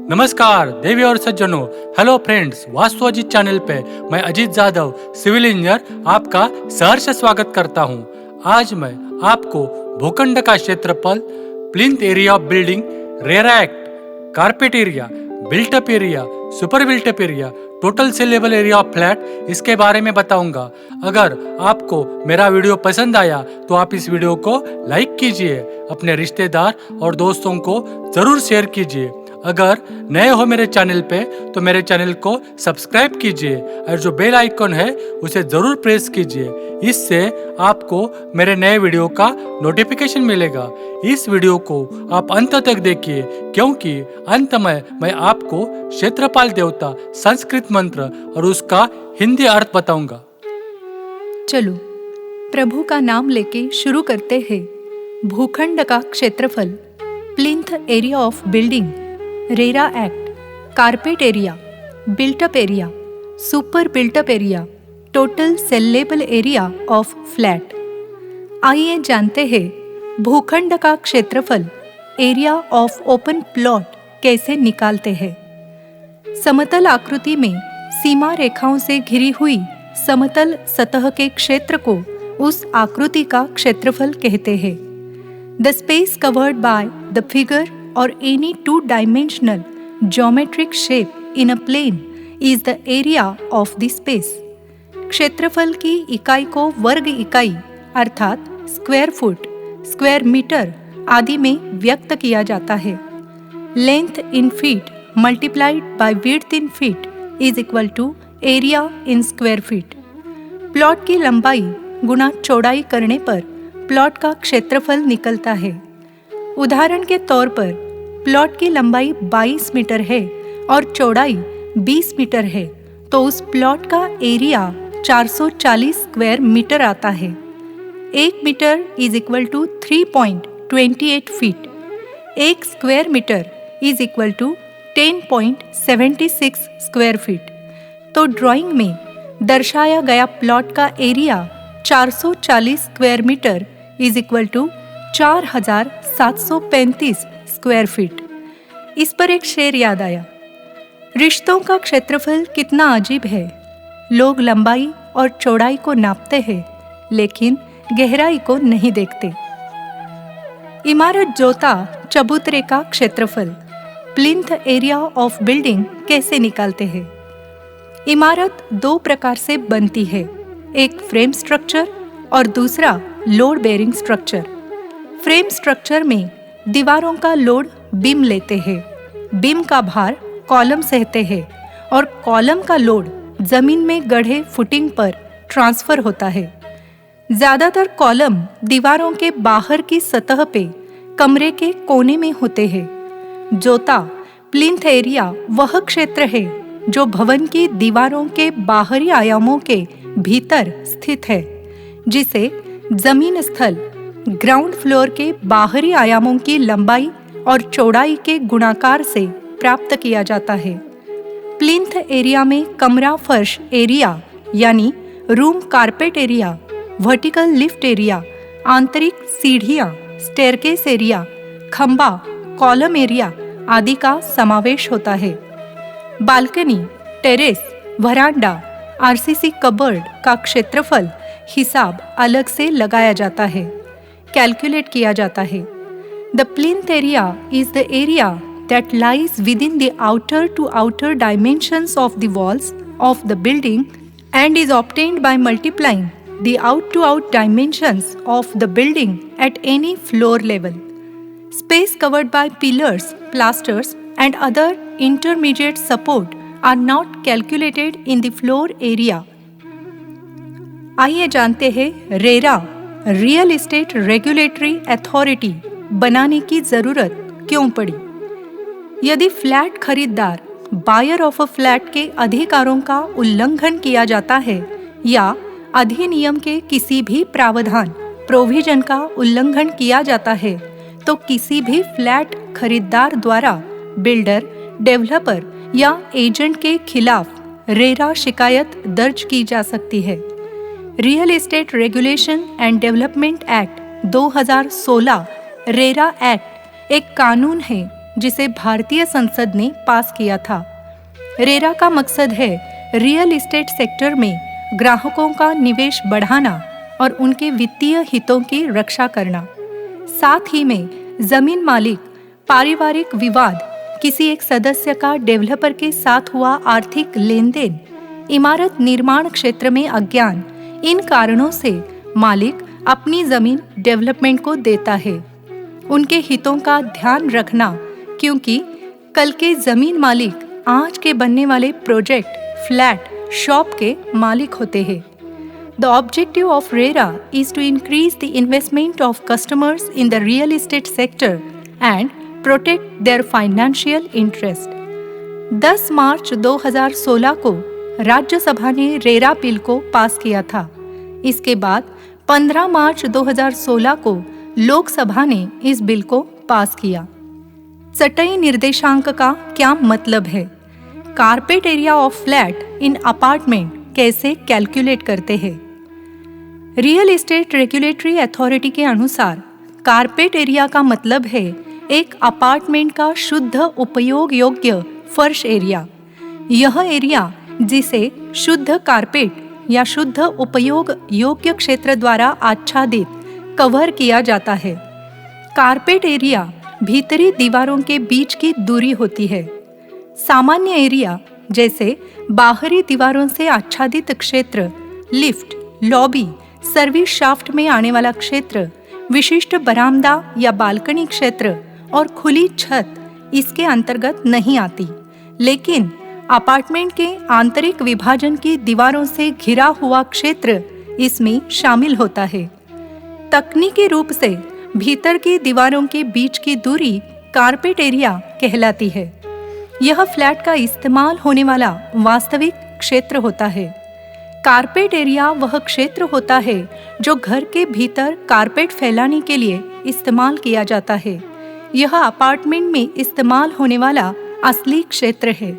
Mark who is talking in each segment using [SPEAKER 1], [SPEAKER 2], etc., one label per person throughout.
[SPEAKER 1] नमस्कार देवी और सज्जनों, hello friends. Vastu Ajit channel पे मैं अजीत जाधव सिविल इंजीनियर आपका सहर्ष स्वागत करता हूं। आज मैं आपको भूखंड का क्षेत्रफल, plinth area of building, RERA act, carpet area, built up area, super built up area, total saleable area of flat, इसके बारे में बताऊंगा। अगर आपको मेरा वीडियो पसंद आया तो आप इस वीडियो को लाइक कीजिए, अपने रिश्तेदार और दोस्तों को जरूर शेयर कीजिए। अगर नए हो मेरे चैनल पे तो मेरे चैनल को सब्सक्राइब कीजिए और जो बेल आइकन है उसे जरूर प्रेस कीजिए। इससे आपको मेरे नए वीडियो का नोटिफिकेशन मिलेगा। इस वीडियो को आप अंत तक देखिए, क्योंकि अंत में मैं आपको क्षेत्रपाल देवता संस्कृत मंत्र और उसका हिंदी अर्थ बताऊंगा।
[SPEAKER 2] चलो प्रभु का नाम लेके शुरू करते हैं। भूखंड का क्षेत्रफल, plinth area of building, RERA act, carpet area, built up area, super built up area, total saleable area of flat. आइए जानते हैं भूखंड का क्षेत्रफल, एरिया ऑफ ओपन प्लॉट कैसे निकालते हैं। समतल आकृति में सीमा रेखाओं से घिरी हुई समतल सतह के क्षेत्र को उस आकृति का क्षेत्रफल कहते हैं। The space covered by the figure or any two-dimensional geometric shape in a plane is the area of the space. क्षेत्रफल की इकाई को वर्ग इकाई अर्थात स्क्वायर फुट, स्क्वायर मीटर आदि में व्यक्त किया जाता है। Length in feet multiplied by width in feet is equal to area in square feet. Plot की लंबाई गुना चौड़ाई करने पर प्लॉट का क्षेत्रफल निकलता है। उदाहरण के तौर पर प्लॉट की लंबाई 22 मीटर है और चौड़ाई 20 मीटर है, तो उस प्लॉट का एरिया 440 स्क्वायर मीटर आता है। 1 metre is equal to 3.28 feet. 1 square metre is equal to 10.76 square feet. तो ड्राइंग में दर्शाया गया प्लॉट का area 440 square metre is equal to 4735 square feet. इस पर एक शेर याद आया। रिश्तों का क्षेत्रफल कितना अजीब है। लोग लंबाई और चौड़ाई को नापते हैं, लेकिन गहराई को नहीं देखते। इमारत जोता चबूतरे का क्षेत्रफल, प्लिंथ एरिया ऑफ बिल्डिंग कैसे निकालते हैं। इमारत दो प्रकार से बनती है, एक फ्रेम स्ट्रक्चर और दूसरा load bearing structure. Frame structure में दीवारों का लोड बीम लेते हैं, बीम का भार कॉलम सहते हैं और कॉलम का लोड जमीन में गढ़े फुटिंग पर ट्रांसफर होता है। ज्यादातर कॉलम दीवारों के बाहर की सतह पे कमरे के कोने में होते हैं। जोता प्लिंथ एरिया वह क्षेत्र है जो भवन की दीवारों के बाहरी आयामों के भीतर स्थित है, जिसे जमीन स्थल ग्राउंड फ्लोर के बाहरी आयामों की लंबाई और चौड़ाई के गुणाकार से प्राप्त किया जाता है। प्लिंथ एरिया में कमरा फर्श एरिया यानी room carpet area, vertical lift area, आंतरिक सीढ़ियां, स्टेयरकेस एरिया, खंबा, कॉलम एरिया आदि का समावेश होता है। बालकनी, टेरेस, वरांडा, आरसीसी कबर्ड का क्षेत्रफल हिसाब अलग से लगाया जाता है, कैलकुलेट किया जाता है। The plinth area is the area that lies within the outer to outer dimensions of the walls of the building and is obtained by multiplying the out to out dimensions of the building at any floor level. Space covered by pillars, plasters and other intermediate support are not calculated in the floor area. आइए जानते हैं RERA, real estate regulatory authority बनाने की जरूरत क्यों पड़ी। यदि flat खरीदार बायर ऑफ अ फ्लैट के अधिकारों का उल्लंघन किया जाता है या अधिनियम के किसी भी प्रावधान प्रोविजन का उल्लंघन किया जाता है, तो किसी भी फ्लैट खरीदार द्वारा बिल्डर, डेवलपर या एजेंट के खिलाफ रेरा शिकायत दर्ज की जा सकती है। Real estate regulation and development act 2016 RERA act एक कानून है जिसे भारतीय संसद ने पास किया था। रेरा का मकसद है रियल एस्टेट सेक्टर में ग्राहकों का निवेश बढ़ाना और उनके वित्तीय हितों की रक्षा करना। साथ ही में जमीन मालिक, पारिवारिक विवाद, किसी एक सदस्य का डेवलपर के साथ हुआ आर्थिक लेन देन, इमारत निर्माण क्षेत्र में अज्ञान, इन कारणों से मालिक अपनी जमीन डेवलपमेंट को देता है। उनके हितों का ध्यान रखना, क्योंकि कल के जमीन मालिक आज के बनने वाले प्रोजेक्ट, फ्लैट, शॉप के मालिक होते हैं। The objective of RERA is to increase the investment of customers in the real estate sector and protect their financial interest. 10 मार्च 2016 को राज्यसभा ने रेरा बिल को पास किया था। इसके बाद 15 मार्च 2016 को लोकसभा ने इस बिल को पास किया। सटई निर्देशांक का क्या मतलब है? Carpet area of flat in apartment कैसे कैलकुलेट करते हैं? रियल एस्टेट रेगुलेटरी अथॉरिटी के अनुसार कारपेट एरिया का मतलब है एक अपार्टमेंट का शुद्ध उपयोग योग्य फर्श एरिया। यह एरिया जिसे शुद्ध कारपेट या शुद्ध उपयोग योग्य क्षेत्र द्वारा आच्छादित कवर किया जाता है। कारपेट एरिया भीतरी दीवारों के बीच की दूरी होती है। सामान्य एरिया जैसे बाहरी दीवारों से आच्छादित क्षेत्र, लिफ्ट, लॉबी, सर्विस शाफ्ट में आने वाला क्षेत्र, विशिष्ट बरामदा या बालकनी क्षेत्र और खुली छत इसके अंतर्गत नहीं आती। लेकिन अपार्टमेंट के आंतरिक विभाजन की दीवारों से घिरा हुआ क्षेत्र इसमें शामिल होता है। तकनीकी रूप से भीतर की दीवारों के बीच की दूरी कारपेट एरिया कहलाती है। यह फ्लैट का इस्तेमाल होने वाला वास्तविक क्षेत्र होता है। कारपेट एरिया वह क्षेत्र होता है जो घर के भीतर कारपेट फैलाने के लिए इस्तेमाल किया जाता है। यह अपार्टमेंट में इस्तेमाल होने वाला असली क्षेत्र है।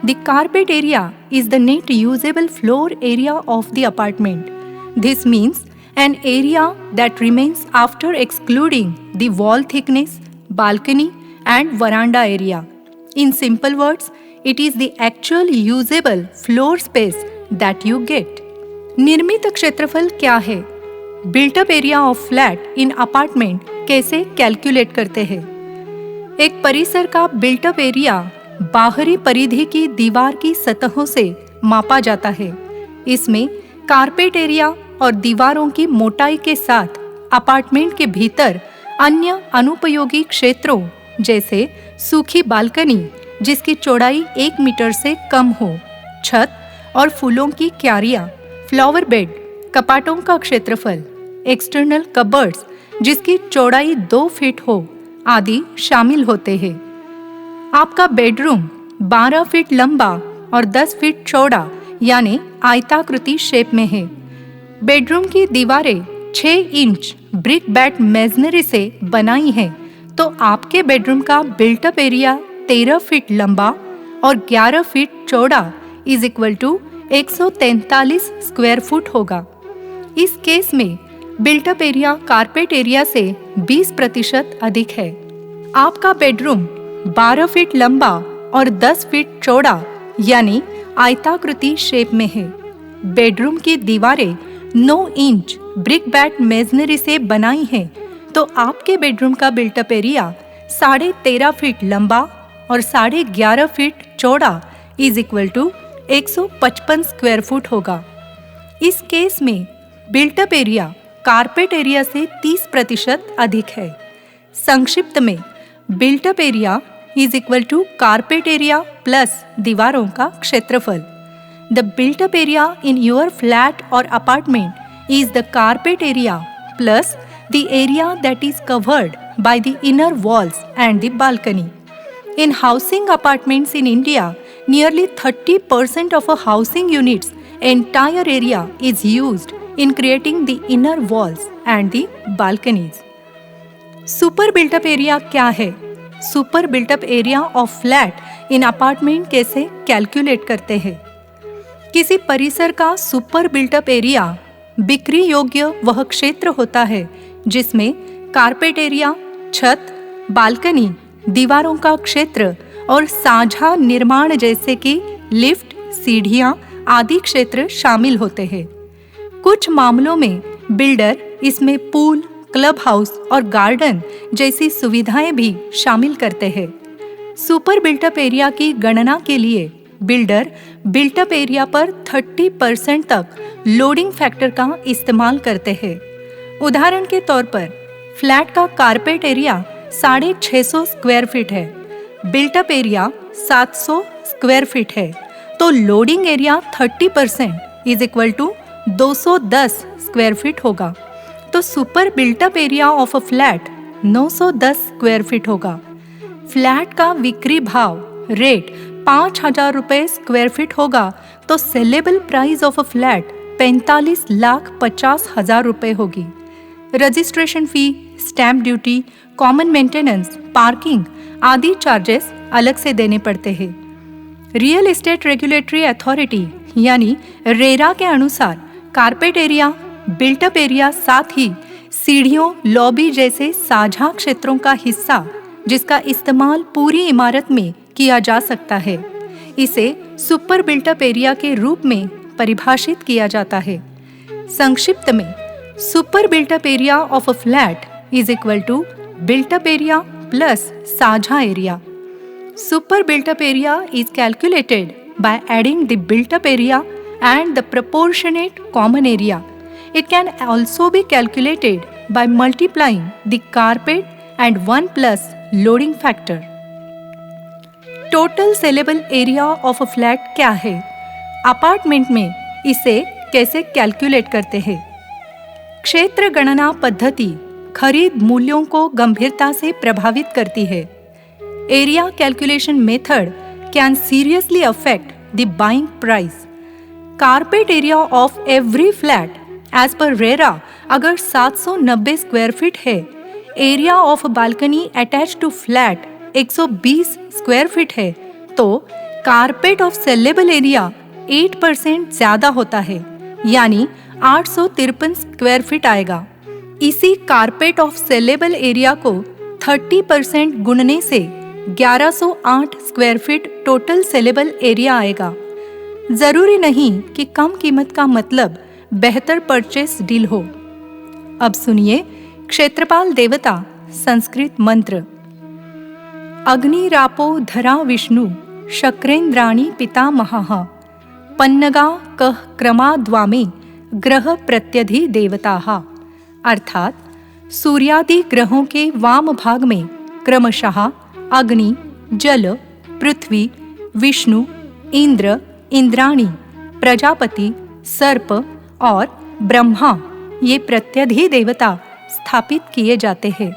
[SPEAKER 2] The carpet area is the net usable floor area of the apartment. This means an area that remains after excluding the wall thickness, balcony and veranda area. In simple words, it is the actual usable floor space that you get. निर्मित क्षेत्रफल क्या है? Built up area of flat in apartment कैसे calculate करते हैं? एक परिसर का बिल्ट अप एरिया बाहरी परिधि की दीवार की सतहों से मापा जाता है। इसमें कारपेट एरिया और दीवारों की मोटाई के साथ अपार्टमेंट के भीतर अन्य अनुपयोगी क्षेत्रों जैसे सूखी बालकनी जिसकी चौड़ाई 1 मीटर से कम हो, छत और फूलों की क्यारियां, फ्लावर बेड, कपाटों का क्षेत्रफल, एक्सटर्नल कबर्ड्स जिसकी चौड़ाई 2 फीट हो आदि शामिल होते हैं। आपका बेडरूम 12 फीट लंबा और 10 फीट चौड़ा यानी आयताकृति शेप में है। बेडरूम की दीवारें 6 इंच ब्रिक बैट मेसनरी से बनाई हैं, तो आपके बेडरूम का बिल्ट अप एरिया 13 फीट लंबा और 11 फीट चौड़ा is equal to 143 square foot होगा। इस केस में built up area carpet area से 20% अधिक है। आपका बेडरूम 12 फीट लंबा और 10 फीट चौड़ा यानी आयताकृति शेप में है। बेडरूम की दीवारें 9 इंच ब्रिक बैट मेसनरी से बनाई हैं, तो आपके बेडरूम का बिल्टअप एरिया 13.5 फीट लंबा और 11.5 फीट चौड़ा is equal to 155 square foot होगा। इस केस में बिल्टअप एरिया कारपेट एरिया से 30% अधिक है। संक्षिप्त में built up area is equal to carpet area plus दीवारों का क्षेत्रफल। The built-up area in your flat or apartment is the carpet area plus the area that is covered by the inner walls and the balcony. In housing apartments in India, nearly 30% of a housing unit's entire area is used in creating the inner walls and the balconies. Super built-up area क्या है? Super built-up area of flat in apartment कैसे calculate करते हैं? किसी परिसर का super built up area बिक्री योग्य वह क्षेत्र होता है जिसमें कारपेट एरिया, छत, बालकनी, दीवारों का क्षेत्र और साझा निर्माण जैसे कि लिफ्ट, सीढ़ियां आदि क्षेत्र शामिल होते हैं। कुछ मामलों में बिल्डर इसमें पूल, क्लब हाउस और गार्डन जैसी सुविधाएं भी शामिल करते हैं। सुपर बिल्टअप एरिया की गणना के लिए बिल्डर बिल्टअप एरिया पर 30% तक लोडिंग फैक्टर का इस्तेमाल करते हैं। उदाहरण के तौर पर फ्लैट का कारपेट एरिया 650 स्क्वायर फीट है, बिल्टअप एरिया 700 स्क्वायर फीट है, तो loading area 30% is equal to 210 square feet होगा। तो super built up area of a flat 910 square feet होगा। फ्लैट का विक्री भाव रेट 5,000 रुपये स्क्वायर फीट होगा तो saleable price of a flat 45,50,000 रुपये होगी। Registration fee, stamp duty, common maintenance, parking आदि चार्जेस अलग से देने पड़ते हैं। रियल एस्टेट रेगुलेटरी अथॉरिटी यानी रेरा के अनुसार कारपेट एरिया, बिल्टअप एरिया साथ ही सीढ़ियों, लॉबी जैसे साझा क्षेत्रों का हिस्सा जिसका इस्तेमाल पूरी इमारत में किया जा सकता है, इसे सुपर बिल्टअप एरिया के रूप में परिभाषित किया जाता है। संक्षिप्त में super built up area of a flat is equal to built up area plus साझा area. Super built up area is calculated by adding the built-up area and the proportionate common area. It can also be calculated by multiplying the carpet and 1 plus loading factor. Total sellable area of a flat क्या है? Apartment में इसे कैसे calculate करते हैं? क्षेत्र गणना पद्धति खरीद मूल्यों को गंभीरता से प्रभावित करती है। Area calculation method can seriously affect the buying price. Carpet area of every flat as per RERA अगर 790 स्क्वायर फीट है, area of balcony attach to flat 120 square feet है, तो कारपेट ऑफ सेलेबल एरिया 8% ज्यादा होता है, यानी 853 square feet आएगा। इसी कारपेट ऑफ सेलेबल एरिया को 30% गुणने से 1108 square feet total saleable area आएगा। जरूरी नहीं कि कम कीमत का मतलब बेहतर परचेस डील हो। अब सुनिए क्षेत्रपाल देवता संस्कृत मंत्र। अग्निरापो धरा विष्णु शक्रेन्द्राणि पितामहः पन्नगा कः क्रमाद्वामे ग्रह प्रत्यधि देवताः। अर्थात सूर्यादि ग्रहों के वाम भाग में क्रमशः अग्नि, जल, पृथ्वी, विष्णु, इंद्र, इंद्राणी, प्रजापति, सर्प और ब्रह्मा ये प्रत्यधि देवता स्थापित किए जाते हैं।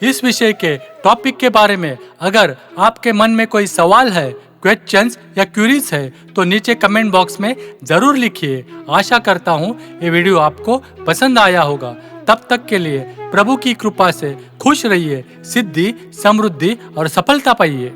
[SPEAKER 1] इस विषय के टॉपिक के बारे में अगर आपके मन में कोई सवाल है, क्वेश्चंस या क्यूरीज है तो नीचे कमेंट बॉक्स में जरूर लिखिए। आशा करता हूँ ये वीडियो आपको पसंद आया होगा। तब तक के लिए प्रभु की कृपा से खुश रहिए, सिद्धि, समृद्धि और सफलता पाइए।